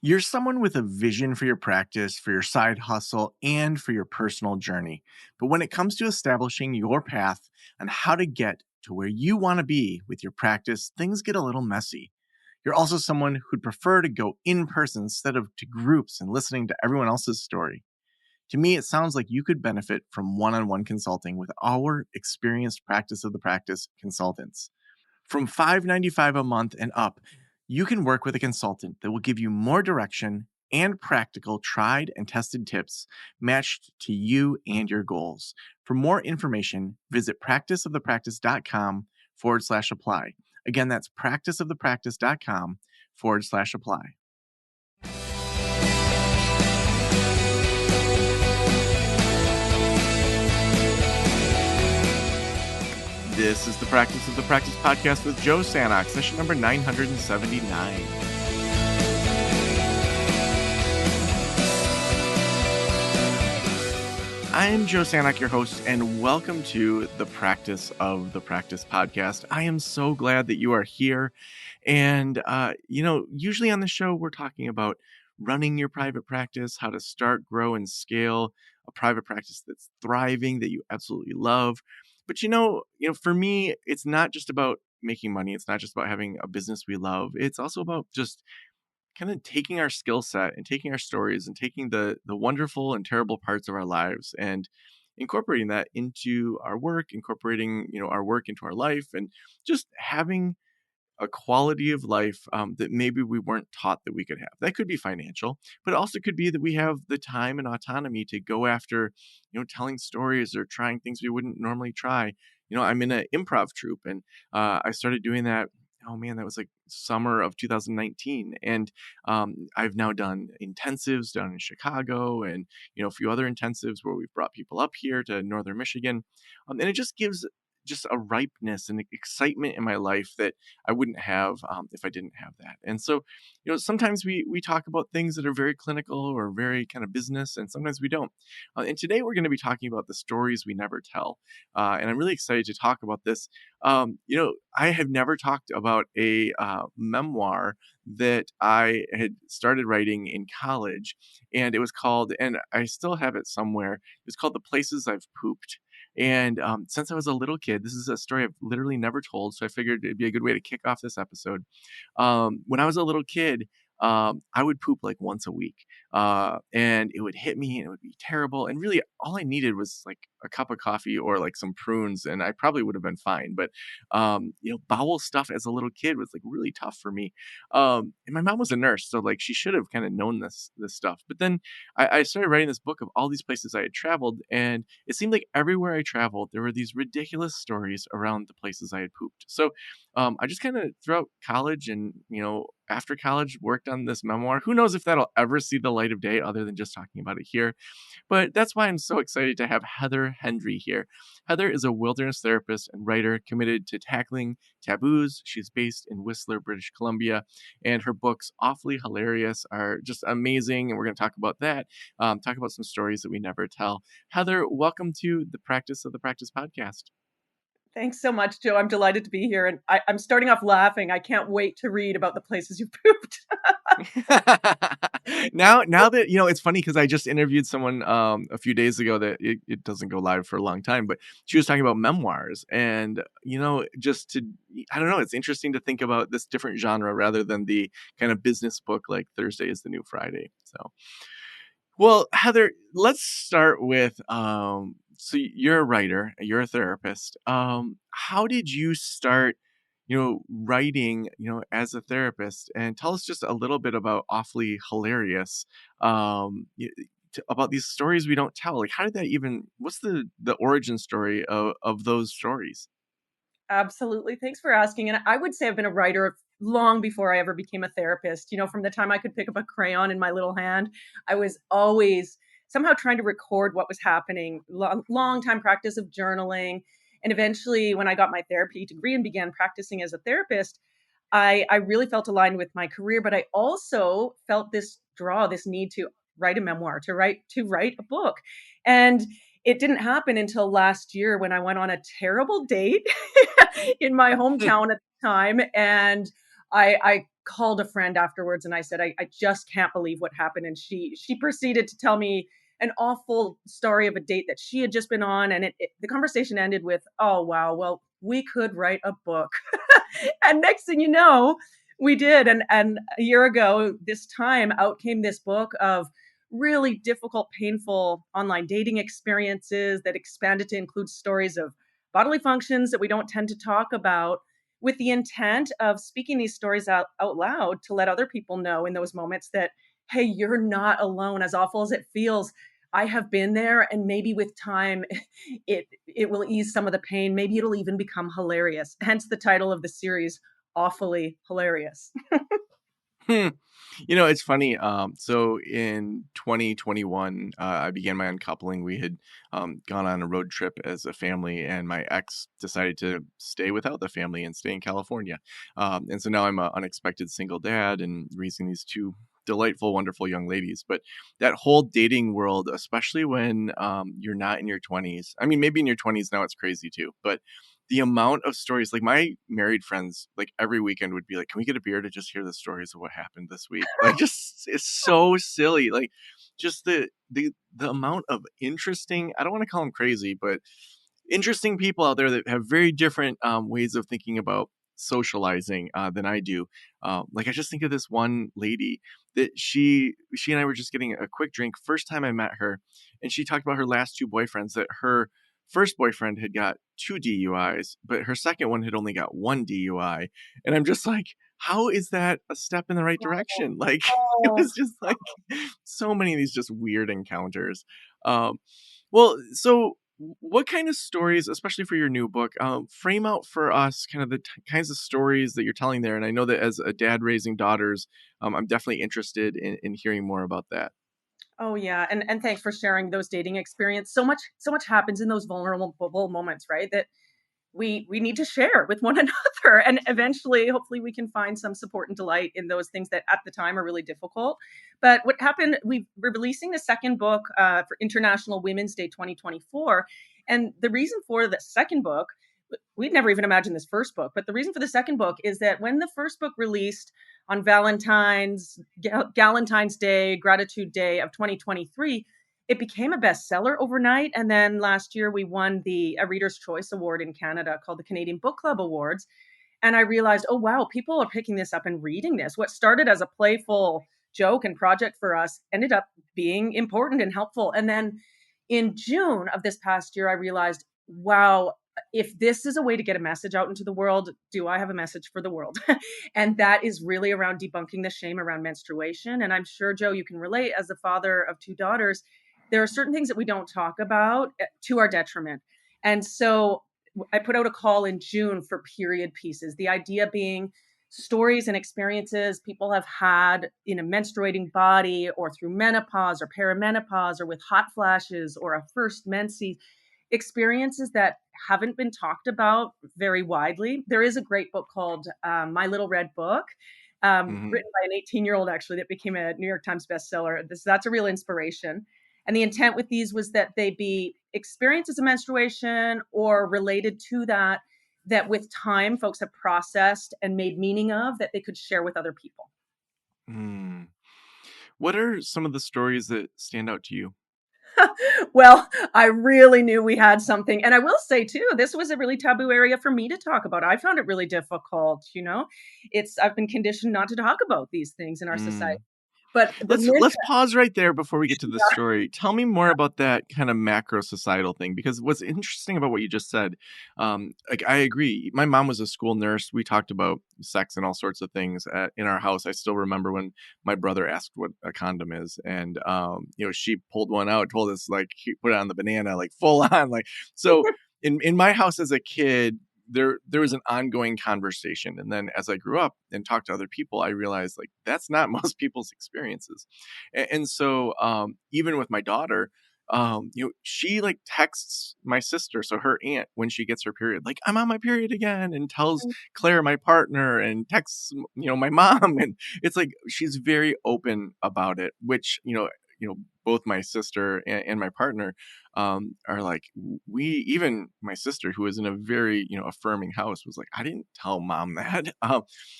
You're someone with a vision for your practice, for your side hustle, and for your personal journey. But when it comes to establishing your path on how to get to where you want to be with your practice, things get a little messy. You're also someone who'd prefer to go in person instead of to groups and listening to everyone else's story. To me, it sounds like you could benefit from one on one consulting with our experienced practice of the practice consultants. From $5.95 a month and up, you can work with a consultant that will give you more direction and practical, tried and tested tips matched to you and your goals. For more information, visit practiceofthepractice.com/apply. Again, that's practiceofthepractice.com/apply. This is the Practice of the Practice podcast with Joe Sanok, session number 979. I'm Joe Sanok, your host, and welcome to the Practice of the Practice podcast. I am so glad that you are here. And, usually on the show, we're talking about running your private practice, how to start, grow, and scale a private practice that's thriving, that you absolutely love. But, for me, it's not just about making money. It's not just about having a business we love. It's also about just kind of taking our skill set and taking our stories and taking the wonderful and terrible parts of our lives and incorporating that into our work, incorporating, our work into our life, and just having a quality of life that maybe we weren't taught that we could have. That could be financial, but it also could be that we have the time and autonomy to go after, telling stories or trying things we wouldn't normally try. I'm in an improv troupe, and I started doing that. Oh man, that was like summer of 2019, and I've now done intensives down in Chicago, and a few other intensives where we've brought people up here to Northern Michigan, and it just gives just a ripeness and excitement in my life that I wouldn't have if I didn't have that. And so, sometimes we talk about things that are very clinical or very kind of business, and sometimes we don't. And today we're going to be talking about the stories we never tell. And I'm really excited to talk about this. I have never talked about a memoir that I had started writing in college, and it was called, and I still have it somewhere. It's called The Places I've Pooped. And since I was a little kid, this is a story I've literally never told, so I figured it'd be a good way to kick off this episode. When I was a little kid, I would poop like once a week, and it would hit me, and it would be terrible. And really, all I needed was like a cup of coffee or like some prunes, and I probably would have been fine. But bowel stuff as a little kid was like really tough for me. And my mom was a nurse, so like she should have kind of known this stuff. But then I started writing this book of all these places I had traveled, and it seemed like everywhere I traveled, there were these ridiculous stories around the places I had pooped. So I just kind of throughout college and after college worked on this memoir. Who knows if that'll ever see the light of day other than just talking about it here. But that's why I'm so excited to have Heather Hendrie here. Heather is a wilderness therapist and writer committed to tackling taboos. She's based in Whistler, British Columbia, and her books, Awfully Hilarious, are just amazing. And we're going to talk about that, talk about some stories that we never tell. Heather, welcome to the Practice of the Practice podcast. Thanks so much, Joe. I'm delighted to be here. And I'm starting off laughing. I can't wait to read about the places you pooped. now that it's funny because I just interviewed someone a few days ago that it doesn't go live for a long time, but she was talking about memoirs, and I don't know, it's interesting to think about this different genre rather than the kind of business book like Thursday is the New Friday. So, well, Heather, let's start with so you're a writer, you're a therapist. How did you start, writing, as a therapist? And tell us just a little bit about Awfully Hilarious, about these stories we don't tell. Like, how did that even? What's the origin story of those stories? Absolutely. Thanks for asking. And I would say I've been a writer long before I ever became a therapist. From the time I could pick up a crayon in my little hand, I was always somehow trying to record what was happening. Long time practice of journaling. And eventually, when I got my therapy degree and began practicing as a therapist, I really felt aligned with my career, but I also felt this need to write a memoir, to write a book. And it didn't happen until last year when I went on a terrible date in my hometown at the time. And I called a friend afterwards and I said, I just can't believe what happened. And she proceeded to tell me an awful story of a date that she had just been on. And the conversation ended with, oh, wow, well, we could write a book. And next thing you know, we did. And a year ago, this time out came this book of really difficult, painful online dating experiences that expanded to include stories of bodily functions that we don't tend to talk about, with the intent of speaking these stories out loud to let other people know in those moments that, hey, you're not alone. As awful as it feels, I have been there, and maybe with time it will ease some of the pain. Maybe it'll even become hilarious. Hence the title of the series, Awfully Hilarious. Hmm. It's funny. So in 2021, I began my uncoupling. We had gone on a road trip as a family, and my ex decided to stay without the family and stay in California. And so now I'm an unexpected single dad and raising these two delightful, wonderful young ladies. But that whole dating world, especially when you're not in your 20s, I mean, maybe in your 20s now it's crazy too, but the amount of stories, like my married friends, like every weekend would be like, can we get a beer to just hear the stories of what happened this week? Like, just, it's so silly. Like, just the amount of interesting, I don't want to call them crazy, but interesting people out there that have very different ways of thinking about socializing than I do. Like, I just think of this one lady that she and I were just getting a quick drink. First time I met her, and she talked about her last two boyfriends, that her first boyfriend had got two DUIs, but her second one had only got one DUI. And I'm just like, how is that a step in the right direction? Like, it Oh, was just like so many of these just weird encounters. Um, well, so what kind of stories, especially for your new book, frame out for us kind of the kinds of stories that you're telling there? And I know that as a dad raising daughters, I'm definitely interested in hearing more about that. oh yeah, and thanks for sharing those dating experience. So much happens in those vulnerable moments, right? That we need to share with one another, and eventually hopefully we can find some support and delight in those things that at the time are really difficult. But what happened, we're releasing the second book for International Women's Day 2024, and the reason for the second book, we'd never even imagined this first book, but the reason for the second book is that when the first book released on Galentine's Day, Gratitude Day of 2023, it became a bestseller overnight. And then last year we won a Reader's Choice Award in Canada called the Canadian Book Club Awards. And I realized, oh, wow, people are picking this up and reading this. What started as a playful joke and project for us ended up being important and helpful. And then in June of this past year, I realized, wow, if this is a way to get a message out into the world, do I have a message for the world? And that is really around debunking the shame around menstruation. And I'm sure, Joe, you can relate as the father of two daughters. There are certain things that we don't talk about to our detriment. And so I put out a call in June for period pieces. The idea being stories and experiences people have had in a menstruating body or through menopause or perimenopause or with hot flashes or a first menses, experiences that haven't been talked about very widely. There is a great book called My Little Red Book, Hmm. written by an 18-year-old actually, that became a New York Times bestseller. That's a real inspiration. And the intent with these was that they be experiences of menstruation or related to that, that with time folks have processed and made meaning of, that they could share with other people. Mm. What are some of the stories that stand out to you? Well, I really knew we had something. And I will say too, this was a really taboo area for me to talk about. I found it really difficult, you know. I've been conditioned not to talk about these things in our society. Mm. But the Let's mission, pause right there before we get to the story. Tell me more about that kind of macro societal thing, because what's interesting about what you just said, like I agree. My mom was a school nurse. We talked about sex and all sorts of things in our house. I still remember when my brother asked what a condom is, and she pulled one out, told us like he put it on the banana, like full on, like so. In my house as a kid, there was an ongoing conversation, and then as I grew up and talked to other people, I realized like that's not most people's experiences. And so even with my daughter, she like texts my sister, so her aunt, when she gets her period, like I'm on my period again, and tells Claire, my partner, and texts my mom. And it's like she's very open about it, which both my sister and my partner are like, even my sister, who is in a very, affirming house, was like, I didn't tell mom that.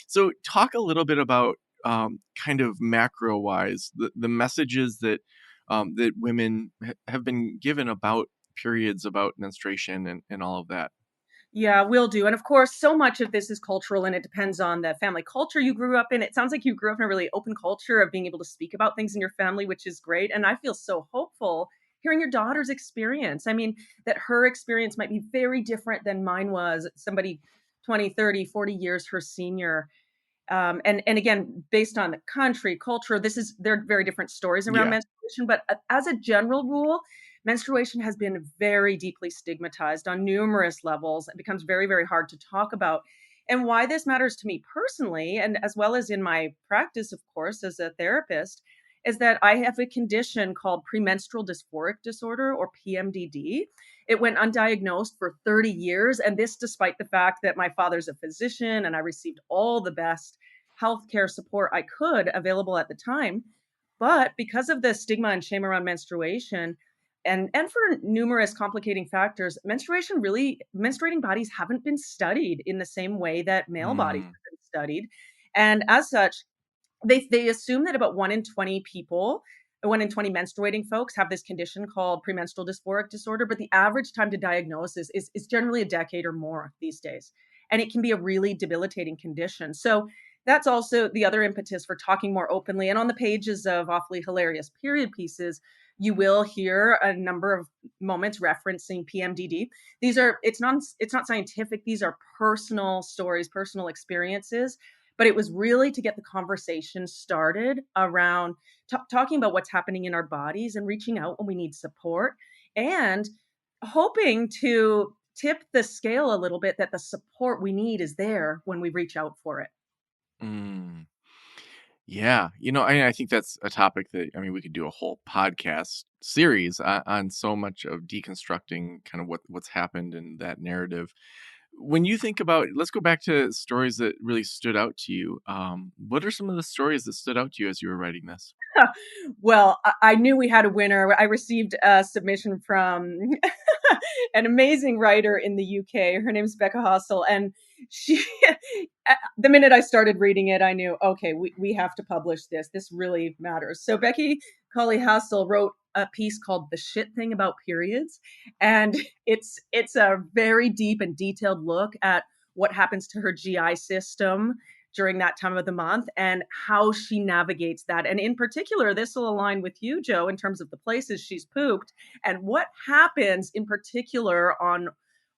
So talk a little bit about kind of macro wise, the messages that women have been given about periods, about menstruation, and all of that. Yeah, will do. And of course, so much of this is cultural and it depends on the family culture you grew up in. It sounds like you grew up in a really open culture of being able to speak about things in your family, which is great. And I feel so hopeful hearing your daughter's experience. I mean, that her experience might be very different than mine was, somebody 20, 30, 40 years her senior. And again, based on the country, culture, they're very different stories around Yeah. menstruation. But as a general rule, menstruation has been very deeply stigmatized on numerous levels. It becomes very, very hard to talk about. And why this matters to me personally, and as well as in my practice, of course, as a therapist, is that I have a condition called premenstrual dysphoric disorder, or PMDD. It went undiagnosed for 30 years. And this, despite the fact that my father's a physician and I received all the best healthcare support I could available at the time. But because of the stigma and shame around menstruation, and for numerous complicating factors, menstruating bodies haven't been studied in the same way that male bodies Mm. have been studied. And as such, they assume that about 1 in 20 people, 1 in 20 menstruating folks have this condition called premenstrual dysphoric disorder, but the average time to diagnosis is generally a decade or more these days. And it can be a really debilitating condition. So that's also the other impetus for talking more openly. And on the pages of Awfully Hilarious period pieces, you will hear a number of moments referencing PMDD. It's not scientific. These are personal stories, personal experiences, but it was really to get the conversation started around talking about what's happening in our bodies and reaching out when we need support, and hoping to tip the scale a little bit that the support we need is there when we reach out for it. Mm. Yeah, I think that's a topic that, I mean, we could do a whole podcast series on so much of deconstructing kind of what's happened in that narrative. When you think about, let's go back to stories that really stood out to you. What are some of the stories that stood out to you as you were writing this? Well, I knew we had a winner. I received a submission from an amazing writer in the UK. Her name's Becca Hossel, and she, the minute I started reading it, I knew, okay, we have to publish this. This really matters. So Becky Colley Hossel wrote a piece called "The Shit Thing About Periods," and it's a very deep and detailed look at what happens to her GI system during that time of the month and how she navigates that. And in particular, this will align with you, Joe, in terms of the places she's pooped and what happens in particular on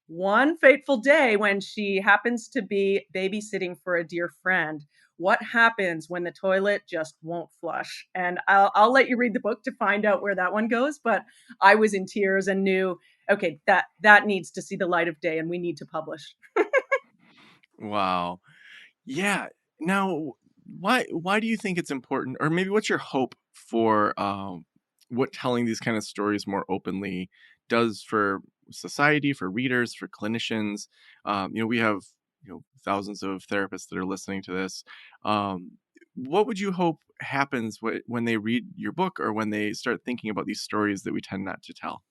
one fateful day when she happens to be babysitting for a dear friend. What happens when the toilet just won't flush? And I'll let you read the book to find out where that one goes. But I was in tears and knew, okay, that needs to see the light of day and we need to publish. Wow. Yeah. Now, why do you think it's important, or maybe what's your hope for what telling these kind of stories more openly does for society, for readers, for clinicians? We have thousands of therapists that are listening to this. Um, what would you hope happens when they read your book, or when they start thinking about these stories that we tend not to tell?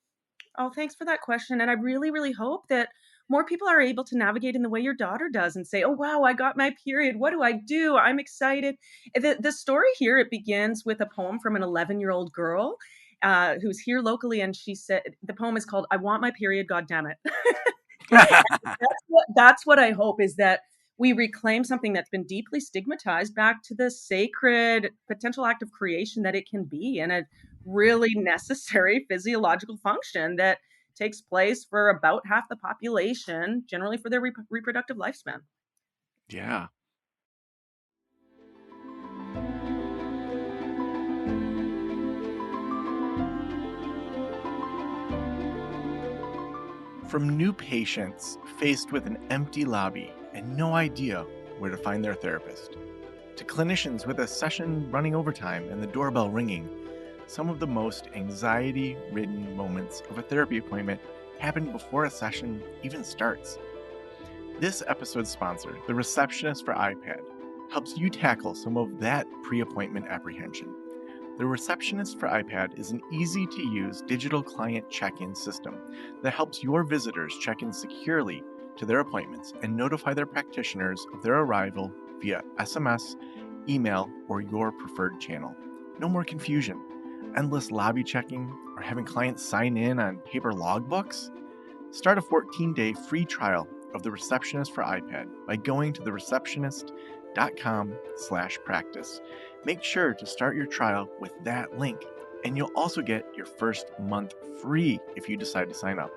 Oh, thanks for that question. And I really, really hope that more people are able to navigate in the way your daughter does and say, oh, wow, I got my period. What do I do? I'm excited. The story here, it begins with a poem from an 11-year-old girl who's here locally. And she said, the poem is called, I Want My Period, God Damn It. That's what I hope, is that we reclaim something that's been deeply stigmatized back to the sacred potential act of creation that it can be, and a really necessary physiological function that takes place for about half the population, generally for their reproductive lifespan. Yeah. From new patients faced with an empty lobby and no idea where to find their therapist, to clinicians with a session running overtime and the doorbell ringing, some of the most anxiety ridden moments of a therapy appointment happen before a session even starts. This episode's sponsor, the Receptionist for iPad, helps you tackle some of that pre appointment apprehension. The Receptionist for iPad is an easy to use digital client check in system that helps your visitors check in securely to their appointments and notify their practitioners of their arrival via SMS, email, or your preferred channel. No more confusion, endless lobby checking, or having clients sign in on paper logbooks. Start a 14-day free trial of The Receptionist for iPad by going to thereceptionist.com/practice. Make sure to start your trial with that link, and you'll also get your first month free if you decide to sign up.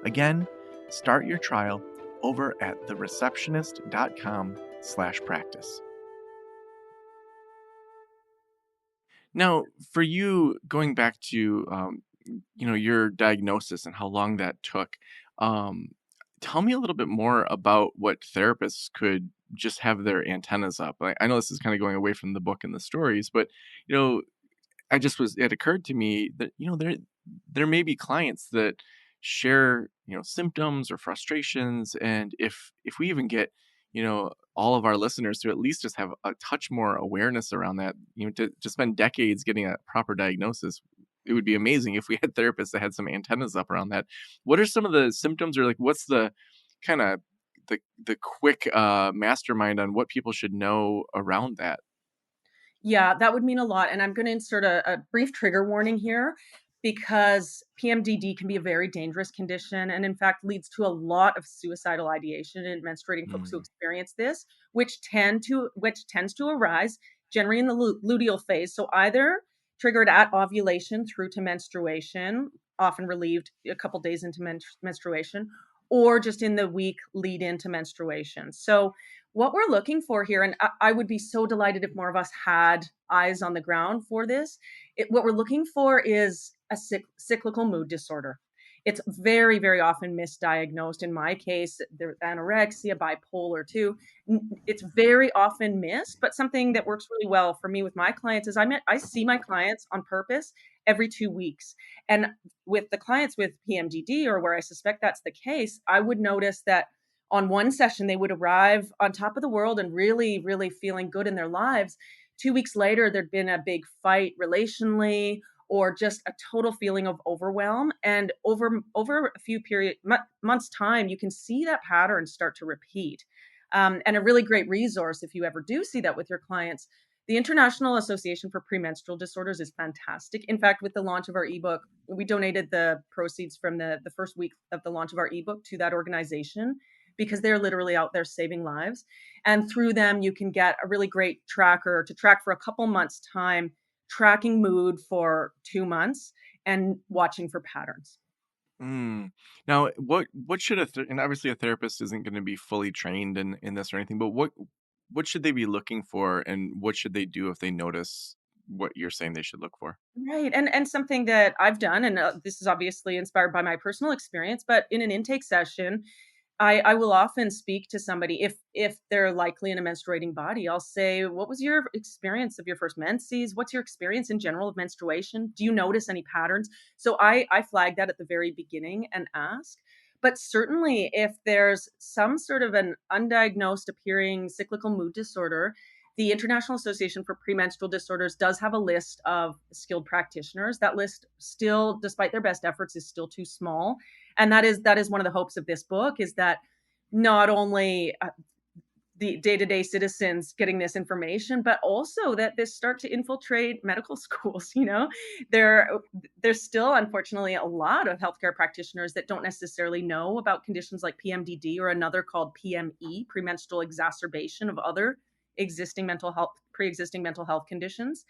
Again, start your trial over at thereceptionist.com/practice. Now, for you, going back to your diagnosis and how long that took, um, tell me a little bit more about what therapists could just have their antennas up. I know this is kind of going away from the book and the stories, but you know, it occurred to me that, there may be clients that share, symptoms or frustrations. And if we even get, all of our listeners to at least just have a touch more awareness around that, to spend decades getting a proper diagnosis, it would be amazing if we had therapists that had some antennas up around that. What are some of the symptoms, or like what's the kind of the quick mastermind on what people should know around that? Yeah, that would mean a lot. And I'm going to insert a brief trigger warning here because PMDD can be a very dangerous condition and, in fact, leads to a lot of suicidal ideation in menstruating folks who Mm, experience this, which tends to arise generally in the luteal phase. So either triggered at ovulation through to menstruation, often relieved a couple days into menstruation, or just in the week lead into menstruation. So what we're looking for here, and I would be so delighted if more of us had eyes on the ground for this. What we're looking for is a cyclical mood disorder. It's very, very often misdiagnosed. In my case, there's anorexia, bipolar too. It's very often missed, but something that works really well for me with my clients is I see my clients on purpose every 2 weeks. And with the clients with PMDD, or where I suspect that's the case, I would notice that on one session, they would arrive on top of the world and really, really feeling good in their lives. 2 weeks later, there'd been a big fight relationally, or just a total feeling of overwhelm. And over a few months time, you can see that pattern start to repeat. And a really great resource, if you ever do see that with your clients, the International Association for Premenstrual Disorders is fantastic. In fact, with the launch of our ebook, we donated the proceeds from the first week of the launch of our ebook to that organization because they're literally out there saving lives. And through them, you can get a really great tracker to track for a couple months' time, tracking mood for 2 months and watching for patterns. mm. Now, what should and obviously a therapist isn't going to be fully trained in this or anything, but what should they be looking for, and what should they do if they notice what you're saying they should look for? Right. And something that I've done, and this is obviously inspired by my personal experience, but in an intake session, I will often speak to somebody if they're likely in a menstruating body. I'll say, "What was your experience of your first menses? What's your experience in general of menstruation? Do you notice any patterns?" So I flag that at the very beginning and ask. But certainly, if there's some sort of an undiagnosed appearing cyclical mood disorder, the International Association for Premenstrual Disorders does have a list of skilled practitioners. That list still, despite their best efforts, is still too small. And that is one of the hopes of this book, is that not only the day-to-day citizens getting this information, but also that this start to infiltrate medical schools. There there's still, unfortunately, a lot of healthcare practitioners that don't necessarily know about conditions like PMDD, or another called PME, premenstrual exacerbation of other pre-existing mental health conditions.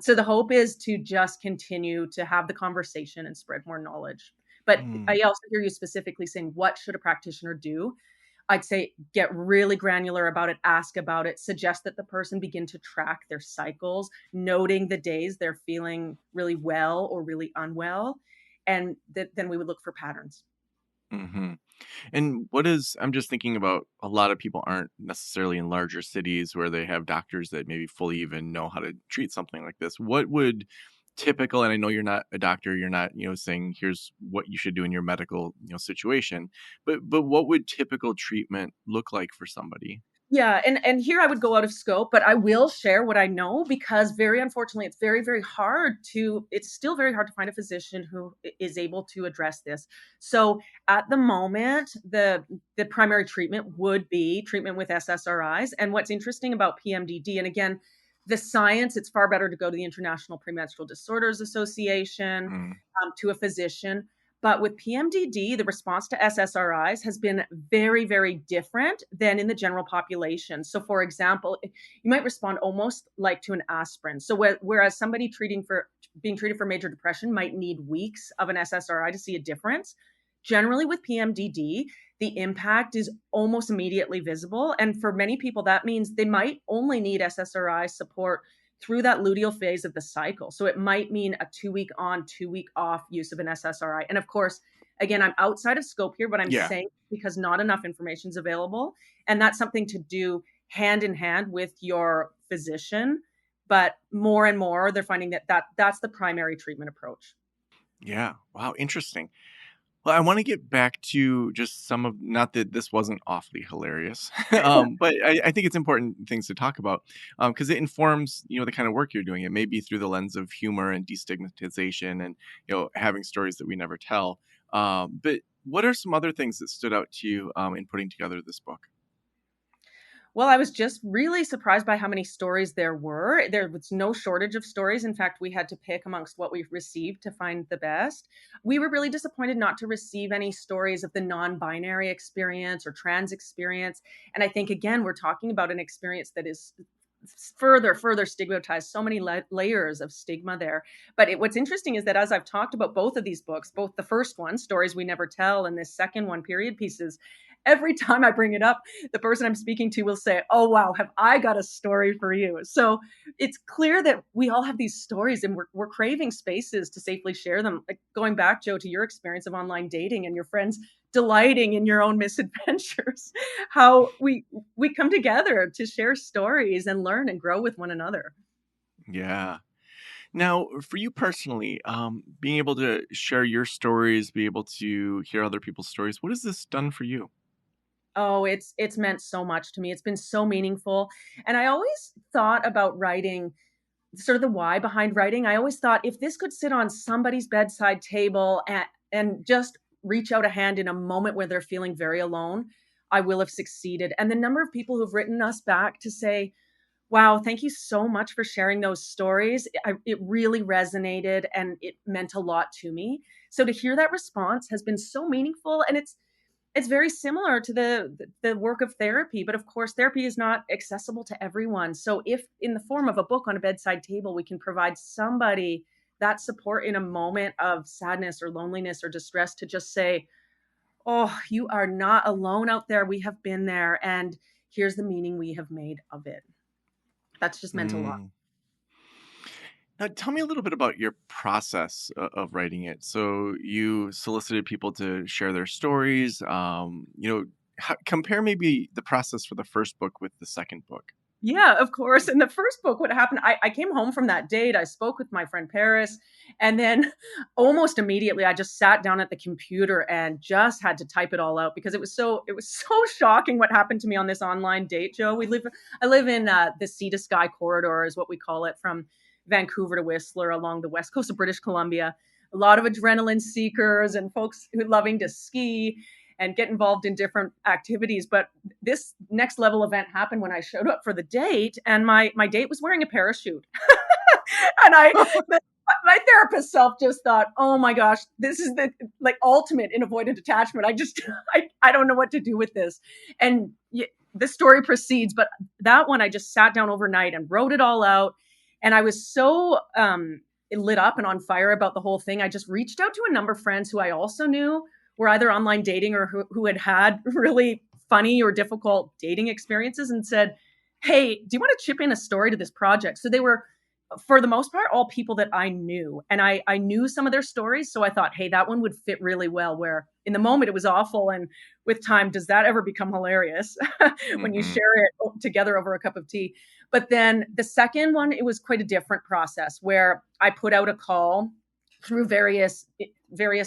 So the hope is to just continue to have the conversation and spread more knowledge. But Mm, I also hear you specifically saying, what should a practitioner do? I'd say get really granular about it, ask about it, suggest that the person begin to track their cycles, noting the days they're feeling really well or really unwell. And then we would look for patterns. hmm. And I'm just thinking about, a lot of people aren't necessarily in larger cities where they have doctors that maybe fully even know how to treat something like this. What would typical, and I know you're not a doctor, you're not, saying here's what you should do in your medical, situation, but what would typical treatment look like for somebody? Yeah, and here I would go out of scope, but I will share what I know because very unfortunately, it's very, very hard to it's still very hard to find a physician who is able to address this. So at the moment, the primary treatment would be treatment with SSRIs. And what's interesting about PMDD, and again, the science, it's far better to go to the International Premenstrual Disorders Association, Mm, to a physician. But with PMDD, the response to SSRIs has been very, very different than in the general population. So, for example, you might respond almost like to an aspirin. So, whereas somebody being treated for major depression might need weeks of an SSRI to see a difference, generally with PMDD, the impact is almost immediately visible. And for many people, that means they might only need SSRI support through that luteal phase of the cycle. So it might mean a 2 week on, 2 week off use of an SSRI. And of course, again, I'm outside of scope here, but I'm yeah. saying because not enough information is available. And that's something to do hand in hand with your physician. But more and more, they're finding that's the primary treatment approach. Yeah. Wow. Interesting. Well, I want to get back to just some of, not that this wasn't awfully hilarious, but I think it's important things to talk about because it informs, the kind of work you're doing. It may be through the lens of humor and destigmatization and, having stories that we never tell. But what are some other things that stood out to you in putting together this book? Well, I was just really surprised by how many stories there were. There was no shortage of stories. In fact, we had to pick amongst what we've received to find the best. We were really disappointed not to receive any stories of the non binary experience or trans experience. And I think, again, we're talking about an experience that is further stigmatized, so many layers of stigma there. But what's interesting is that as I've talked about both of these books, both the first one, Stories We Never Tell, and this second one, Period Pieces, every time I bring it up, the person I'm speaking to will say, "Oh, wow, have I got a story for you?" So it's clear that we all have these stories and we're craving spaces to safely share them. Like going back, Joe, to your experience of online dating and your friends delighting in your own misadventures, how we come together to share stories and learn and grow with one another. Yeah. Now, for you personally, being able to share your stories, be able to hear other people's stories, what has this done for you? Oh, it's meant so much to me. It's been so meaningful. And I always thought about writing sort of the why behind writing. I always thought if this could sit on somebody's bedside table and just reach out a hand in a moment where they're feeling very alone, I will have succeeded. And the number of people who've written us back to say, wow, thank you so much for sharing those stories. It really resonated and it meant a lot to me. So to hear that response has been so meaningful, and it's very similar to the work of therapy, but of course therapy is not accessible to everyone. So if in the form of a book on a bedside table we can provide somebody that support in a moment of sadness or loneliness or distress to just say, "Oh, you are not alone out there. We have been there and here's the meaning we have made of it." That's just meant a lot. Mm. Now, tell me a little bit about your process of writing it. So, you solicited people to share their stories. Compare maybe the process for the first book with the second book. Yeah, of course. In the first book, what happened, I came home from that date. I spoke with my friend Paris. And then almost immediately, I just sat down at the computer and just had to type it all out because it was so shocking what happened to me on this online date, Joe. I live in the Sea to Sky corridor, is what we call it, from Vancouver to Whistler along the west coast of British Columbia. A lot of adrenaline seekers and folks who loving to ski and get involved in different activities. But this next level event happened when I showed up for the date, and my date was wearing a parachute. And my therapist self just thought, "Oh my gosh, this is the like ultimate in avoidant attachment. I just I don't know what to do with this." And the story proceeds, but that one I just sat down overnight and wrote it all out, and I was so lit up and on fire about the whole thing. I just reached out to a number of friends who I also knew were either online dating or who had really funny or difficult dating experiences and said, "Hey, do you want to chip in a story to this project?" So they were, for the most part, all people that I knew. And I knew some of their stories. So I thought, hey, that one would fit really well, where in the moment it was awful. And with time, does that ever become hilarious when you Hmm. share it together over a cup of tea? But then the second one, it was quite a different process where I put out a call through various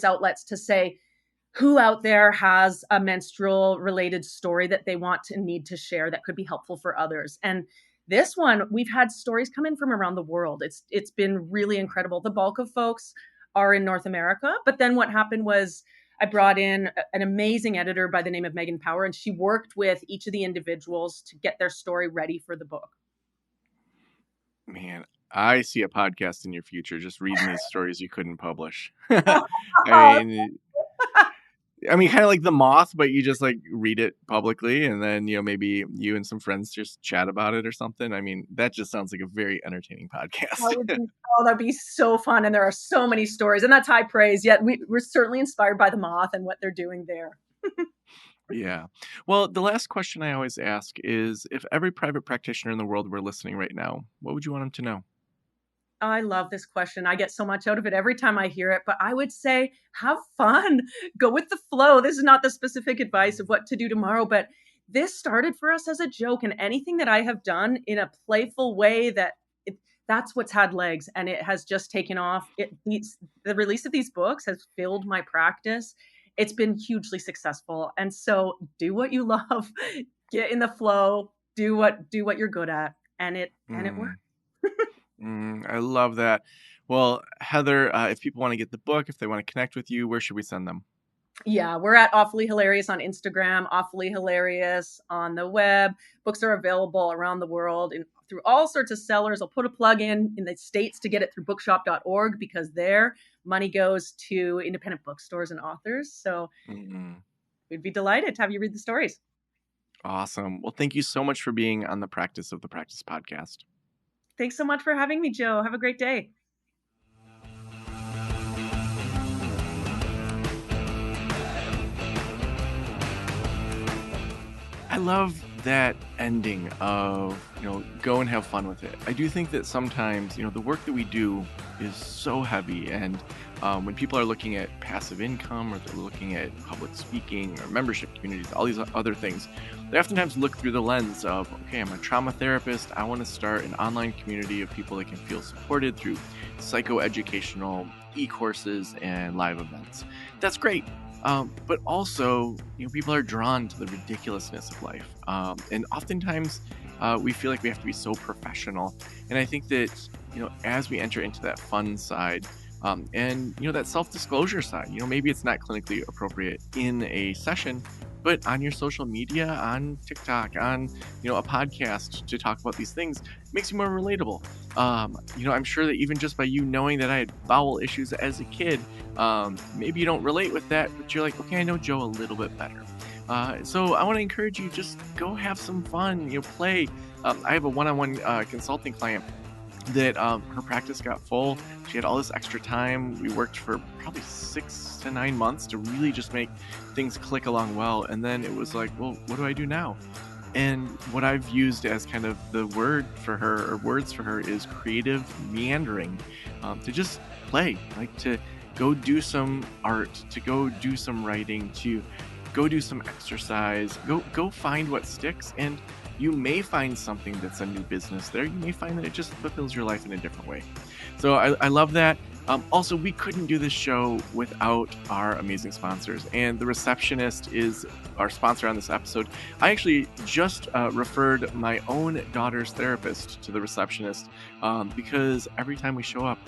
outlets to say, who out there has a menstrual related story that they want and need to share that could be helpful for others. And this one, we've had stories come in from around the world. It's been really incredible. The bulk of folks are in North America, but then what happened was I brought in an amazing editor by the name of Megan Power, and she worked with each of the individuals to get their story ready for the book. Man, I see a podcast in your future, just reading these stories you couldn't publish. mean, I mean, kind of like The Moth, but you just like read it publicly, and then maybe you and some friends just chat about it or something. I mean, that just sounds like a very entertaining podcast. That'd be so fun. And there are so many stories, and that's high praise. Yet we're certainly inspired by The Moth and what they're doing there. Yeah. Well, the last question I always ask is, if every private practitioner in the world were listening right now, what would you want them to know? I love this question. I get so much out of it every time I hear it, but I would say have fun, go with the flow. This is not the specific advice of what to do tomorrow, but this started for us as a joke, and anything that I have done in a playful way that's what's had legs, and it has just taken off. The release of these books has filled my practice. It's been hugely successful. And so do what you love, get in the flow, do what you're good at, and it works. I love that. Well, Heather, if people want to get the book, if they want to connect with you, where should we send them? Yeah, we're at Awfully Hilarious on Instagram, Awfully Hilarious on the web. Books are available around the world through all sorts of sellers. I'll put a plug in the States to get it through bookshop.org, because their money goes to independent bookstores and authors. So we'd be delighted to have you read the stories. Awesome. Well, thank you so much for being on the Practice of the Practice podcast. Thanks so much for having me, Joe. Have a great day. I love that ending of, go and have fun with it. I do think that sometimes, the work that we do is so heavy, and when people are looking at passive income, or they're looking at public speaking or membership communities, all these other things, they oftentimes look through the lens of, okay, I'm a trauma therapist. I want to start an online community of people that can feel supported through psychoeducational e-courses and live events. That's great. But also, people are drawn to the ridiculousness of life. And oftentimes we feel like we have to be so professional. And I think that, as we enter into that fun side, and, that self-disclosure side, maybe it's not clinically appropriate in a session, but on your social media, on TikTok, on, a podcast to talk about these things makes you more relatable. I'm sure that even just by you knowing that I had bowel issues as a kid, maybe you don't relate with that, but you're like, okay, I know Joe a little bit better. So I want to encourage you, just go have some fun, play. I have a one-on-one consulting client that her practice got full. She had all this extra time. We worked for probably 6 to 9 months to really just make things click along well. And then it was like, well, what do I do now? And what I've used as kind of the words for her is creative meandering, to just play, like to go do some art, to go do some writing, to go do some exercise, go find what sticks. And you may find something that's a new business there. You may find that it just fulfills your life in a different way. So I love that. Also, we couldn't do this show without our amazing sponsors, and The Receptionist is our sponsor on this episode. I actually just referred my own daughter's therapist to The Receptionist, because every time we show up,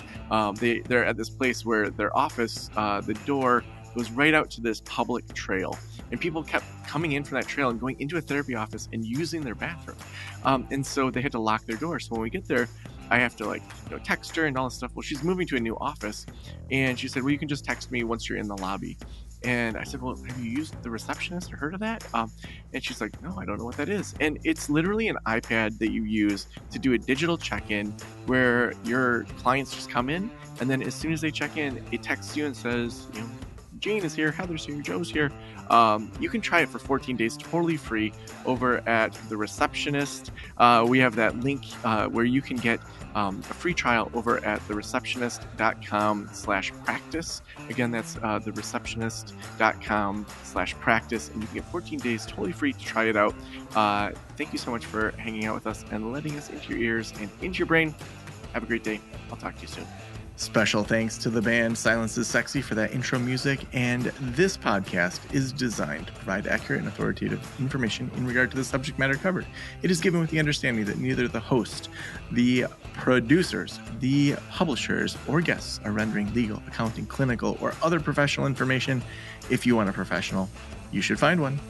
they're at this place where their office, the door goes right out to this public trail. And people kept coming in from that trail and going into a therapy office and using their bathroom. And so they had to lock their door. So when we get there, I have to text her and all this stuff. Well, she's moving to a new office. And she said, well, you can just text me once you're in the lobby. And I said, well, have you used The Receptionist or heard of that? And she's like, no, I don't know what that is. And it's literally an iPad that you use to do a digital check-in where your clients just come in. And then as soon as they check in, it texts you and says, Jane is here, Heather's here, Joe's here. You can try it for 14 days totally free over at The Receptionist. We have that link where you can get a free trial over at thereceptionist.com/practice. Again, that's thereceptionist.com/practice, and you can get 14 days totally free to try it out. Thank you so much for hanging out with us and letting us into your ears and into your brain. Have a great day. I'll talk to you soon. Special thanks to the band Silence is Sexy for that intro music, and this podcast is designed to provide accurate and authoritative information in regard to the subject matter covered. It is given with the understanding that neither the host, the producers, the publishers, or guests are rendering legal, accounting, clinical, or other professional information. If you want a professional, you should find one.